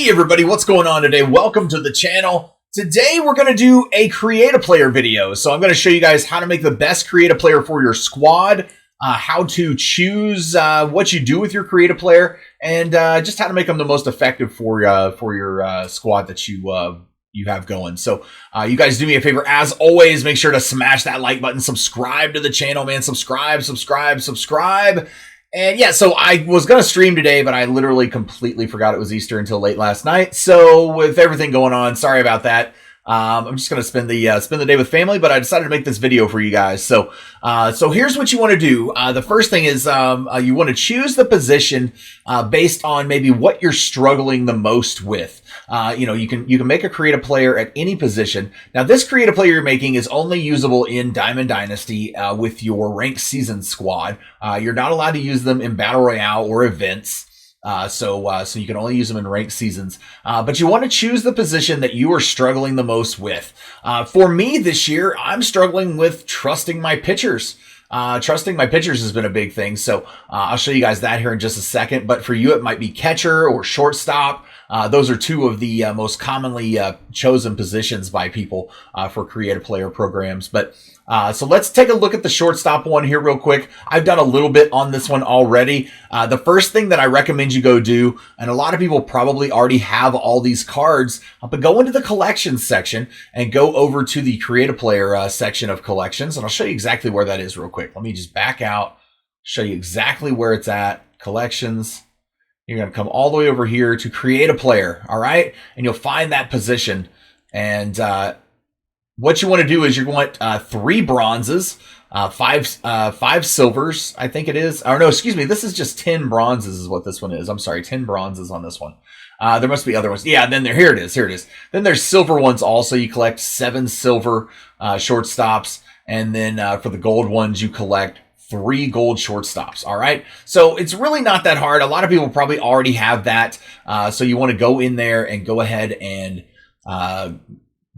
Hey everybody, what's going on today? Welcome to the channel. Today we're going to do a create a player video. So I'm going to show you guys how to make the best create a player for your squad, how to choose what you do with your create a player, and just how to make them the most effective for your squad that you have going. So you guys do me a favor, as always, make sure to smash that like button, subscribe to the channel, man. Subscribe. And yeah, so I was going to stream today, but I literally completely forgot it was Easter until late last night. So with everything going on, sorry about that. I'm just going to spend the day with family, but I decided to make this video for you guys. So here's what you want to do. The first thing is you want to choose the position based on maybe what you're struggling the most with. You can make a create a player at any position. Now, this create a player you're making is only usable in Diamond Dynasty with your ranked season squad. You're not allowed to use them in Battle Royale or events. So you can only use them in ranked seasons. But you want to choose the position that you are struggling the most with. For me this year, I'm struggling with trusting my pitchers. Trusting my pitchers has been a big thing. So I'll show you guys that here in just a second. But for you, it might be catcher or shortstop. Those are two of the most commonly chosen positions by people for creative player programs. But so let's take a look at the shortstop one here real quick. I've done a little bit on this one already. The first thing that I recommend you go do, and a lot of people probably already have all these cards, but go into the collections section and go over to the creative player section of collections. And I'll show you exactly where that is real quick. Let me just back out, show you exactly where it's at. Collections. You're going to come all the way over here to create a player. All right. And you'll find that position. And, what you want to do is you want 3 bronzes, 5 silvers, I think it is. Or no, excuse me. This is just 10 bronzes is what this one is. I'm sorry, 10 bronzes on this one. There must be other ones. Yeah, and then here it is. Then there's silver ones also. You collect 7 silver shortstops. And then for the gold ones, you collect 3 gold shortstops. All right. So it's really not that hard. A lot of people probably already have that. So you want to go in there and go ahead and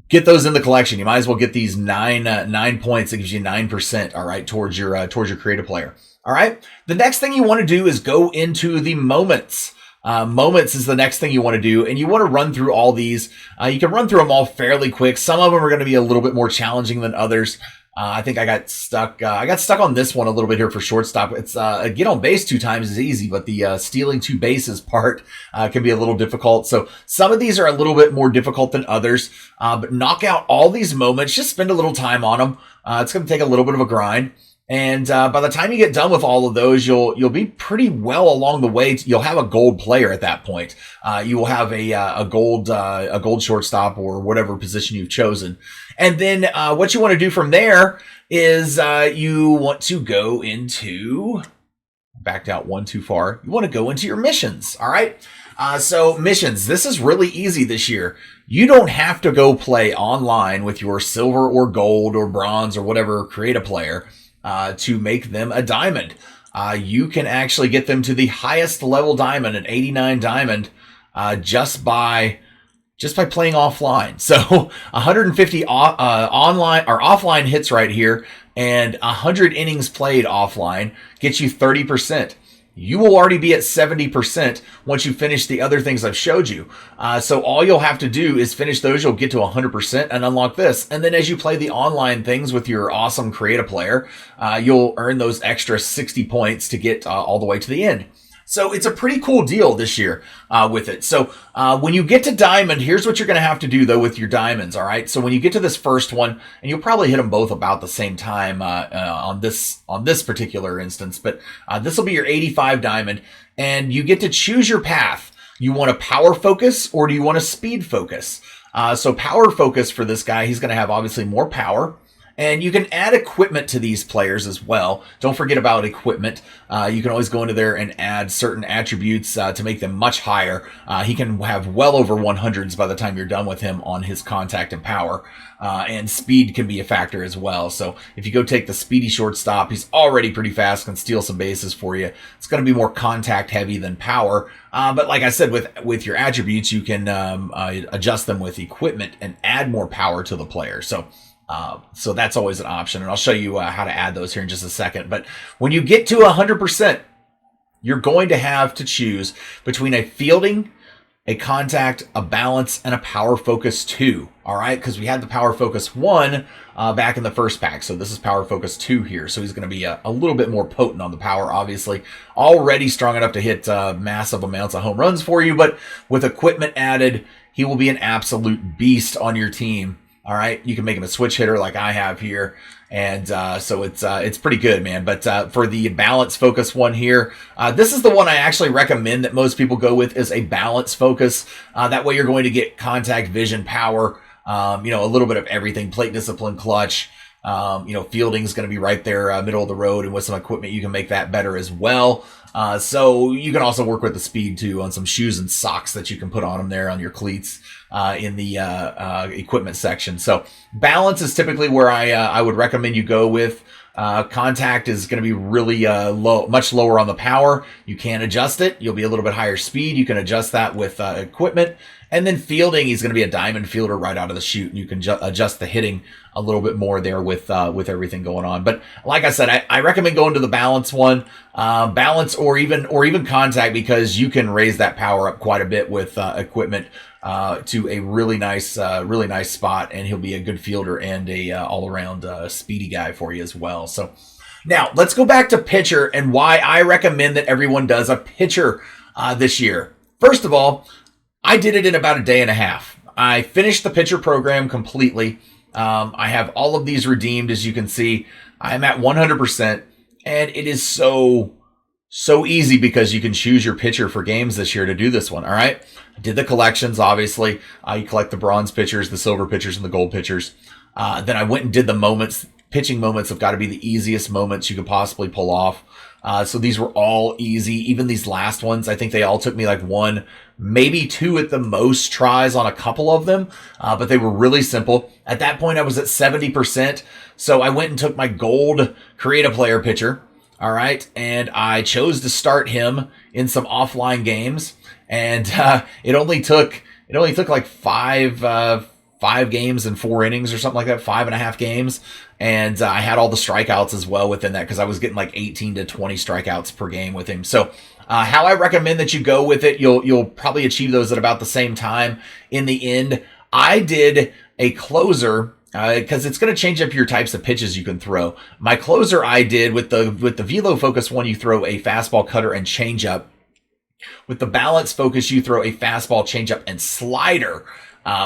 get those in the collection. You might as well get these 9 points. That gives you 9%. All right. Towards your creative player. All right. The next thing you want to do is go into the moments. Moments is the next thing you want to do, and you want to run through all these. You can run through them all fairly quick. Some of them are going to be a little bit more challenging than others. I think I got stuck on this one a little bit here for shortstop. It's get on base 2 times is easy, but the stealing 2 bases part can be a little difficult. So some of these are a little bit more difficult than others. But knock out all these moments. Just spend a little time on them. It's going to take a little bit of a grind. And by the time you get done with all of those, you'll be pretty well along the way. You'll have a gold player at that point. You will have a gold shortstop or whatever position you've chosen. And then what you want to do from there is you want to go into, backed out one too far. You want to go into your missions. All right. So missions, this is really easy this year. You don't have to go play online with your silver or gold or bronze or whatever create a player to make them a diamond. You can actually get them to the highest level diamond, an 89 diamond, just by playing offline. So 150 online or offline hits right here, and 100 innings played offline gets you 30%. You will already be at 70% once you finish the other things I've showed you. So all you'll have to do is finish those. You'll get to 100% and unlock this. And then as you play the online things with your awesome create a player, you'll earn those extra 60 points to get all the way to the end. So it's a pretty cool deal this year with it. So when you get to diamond, here's what you're going to have to do though with your diamonds. All right. So when you get to this first one, and you'll probably hit them both about the same time on this particular instance, but this will be your 85 diamond, and you get to choose your path. You want a power focus or do you want a speed focus? So power focus for this guy, he's going to have obviously more power. And you can add equipment to these players as well. Don't forget about equipment. You can always go into there and add certain attributes to make them much higher. He can have well over 100s by the time you're done with him on his contact and power. And speed can be a factor as well. So if you go take the speedy shortstop, he's already pretty fast, can steal some bases for you. It's going to be more contact heavy than power. But like I said, with your attributes, you can adjust them with equipment and add more power to the player. So that's always an option, and I'll show you how to add those here in just a second. But when you get to 100%, you're going to have to choose between a fielding a contact, a balance, and a power focus 2. All right, because we had the power focus 1 back in the first pack. So this is power focus 2 here. So he's going to be a little bit more potent on the power, obviously. Already strong enough to hit massive amounts of home runs for you. But with equipment added, he will be an absolute beast on your team. All right, you can make him a switch hitter like I have here. And so it's pretty good, man. But for the balance focus one here, this is the one I actually recommend that most people go with, is a balance focus. That way you're going to get contact, vision, power, a little bit of everything, plate discipline, clutch. Fielding is going to be right there, middle of the road, and with some equipment, you can make that better as well. So you can also work with the speed too on some shoes and socks that you can put on them there on your cleats in the equipment section. So balance is typically where I would recommend you go with. Contact is going to be really low, much lower on the power. You can adjust it. You'll be a little bit higher speed. You can adjust that with equipment. And then fielding, he's going to be a diamond fielder right out of the chute. And you can adjust the hitting a little bit more there with everything going on. But like I said, I recommend going to the balance one, balance or even contact, because you can raise that power up quite a bit with equipment to a really nice spot, and he'll be a good fielder and a all around speedy guy for you as well. So now let's go back to pitcher and why I recommend that everyone does a pitcher this year. First of all, I did it in about a day and a half. I finished the pitcher program completely. I have all of these redeemed, as you can see. I'm at 100%, and it is so easy because you can choose your pitcher for games this year to do this one. All right. I did the collections, obviously. You collect the bronze pitchers, the silver pitchers, and the gold pitchers. Then I went and did the moments. Pitching moments have got to be the easiest moments you could possibly pull off. So these were all easy. Even these last ones, I think they all took me like 1, maybe 2 at the most tries on a couple of them. But they were really simple. At that point, I was at 70%. So I went and took my gold create a player pitcher. All right. And I chose to start him in some offline games. And it only took like 5 games and 4 innings or something like that, 5.5 games. And I had all the strikeouts as well within that, because I was getting like 18 to 20 strikeouts per game with him. So how I recommend that you go with it, you'll probably achieve those at about the same time in the end. I did a closer because it's going to change up your types of pitches you can throw. My closer I did with the velo focus one, you throw a fastball, cutter, and changeup. With the balance focus, you throw a fastball, changeup, and slider,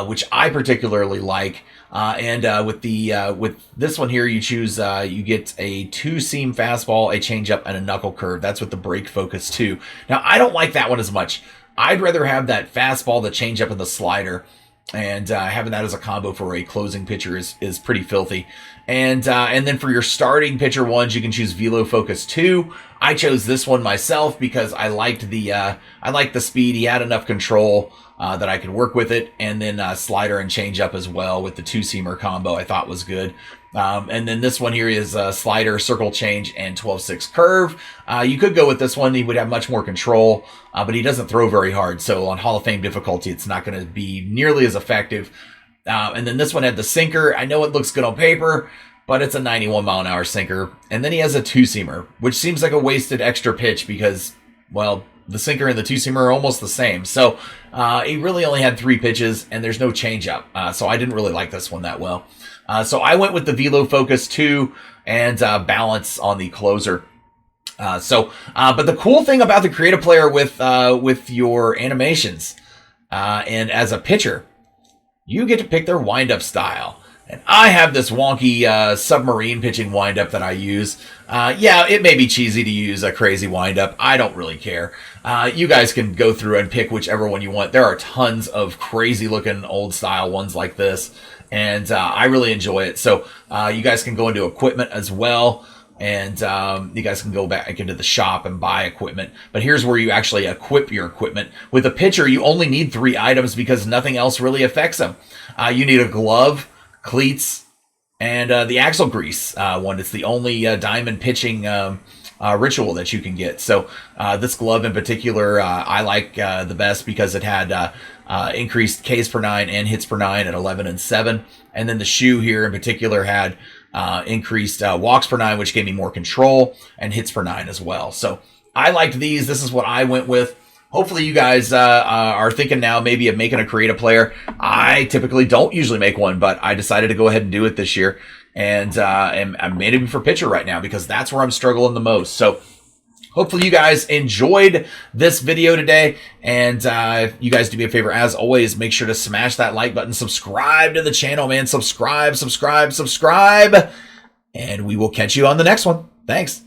which I particularly like. With this one here, you choose you get a 2-seam fastball, a changeup, and a knuckle curve. That's with the break focus too. Now I don't like that one as much. I'd rather have that fastball, the changeup, and the slider. And having that as a combo for a closing pitcher is pretty filthy. And then for your starting pitcher ones, you can choose Velo Focus 2. I chose this one myself because I liked the speed. He had enough control that I could work with it. And then slider and changeup as well with the 2-seamer combo I thought was good. And then this one here is slider, circle change, and 12-6 curve. You could go with this one. He would have much more control, but he doesn't throw very hard. So on Hall of Fame difficulty, it's not going to be nearly as effective. And then this one had the sinker. I know it looks good on paper, but it's a 91-mile-an-hour sinker. And then he has a 2-seamer, which seems like a wasted extra pitch because, well, the sinker and the 2-seamer are almost the same. So he really only had 3 pitches, and there's no changeup. So I didn't really like this one that well. So I went with the Velo Focus 2 and balance on the closer. But the cool thing about the creative player with your animations and as a pitcher, you get to pick their windup style. And I have this wonky submarine pitching windup that I use. It may be cheesy to use a crazy windup. I don't really care. You guys can go through and pick whichever one you want. There are tons of crazy looking old style ones like this. And I really enjoy it. So you guys can go into equipment as well. And you guys can go back into the shop and buy equipment. But here's where you actually equip your equipment. With a pitcher, you only need 3 items because nothing else really affects them. You need a glove, cleats, and the axle grease one. It's the only diamond pitching ritual that you can get. So this glove in particular, I like the best because it had increased Ks per 9 and hits per 9 at 11 and 7. And then the shoe here in particular had increased walks per 9, which gave me more control, and hits per 9 as well. So I liked these. This is what I went with. Hopefully you guys are thinking now maybe of making a creative player. I typically don't usually make one, but I decided to go ahead and do it this year. And I'm made him for pitcher right now because that's where I'm struggling the most. So hopefully you guys enjoyed this video today. And if you guys do me a favor, as always, make sure to smash that like button. Subscribe to the channel, man. Subscribe. And we will catch you on the next one. Thanks.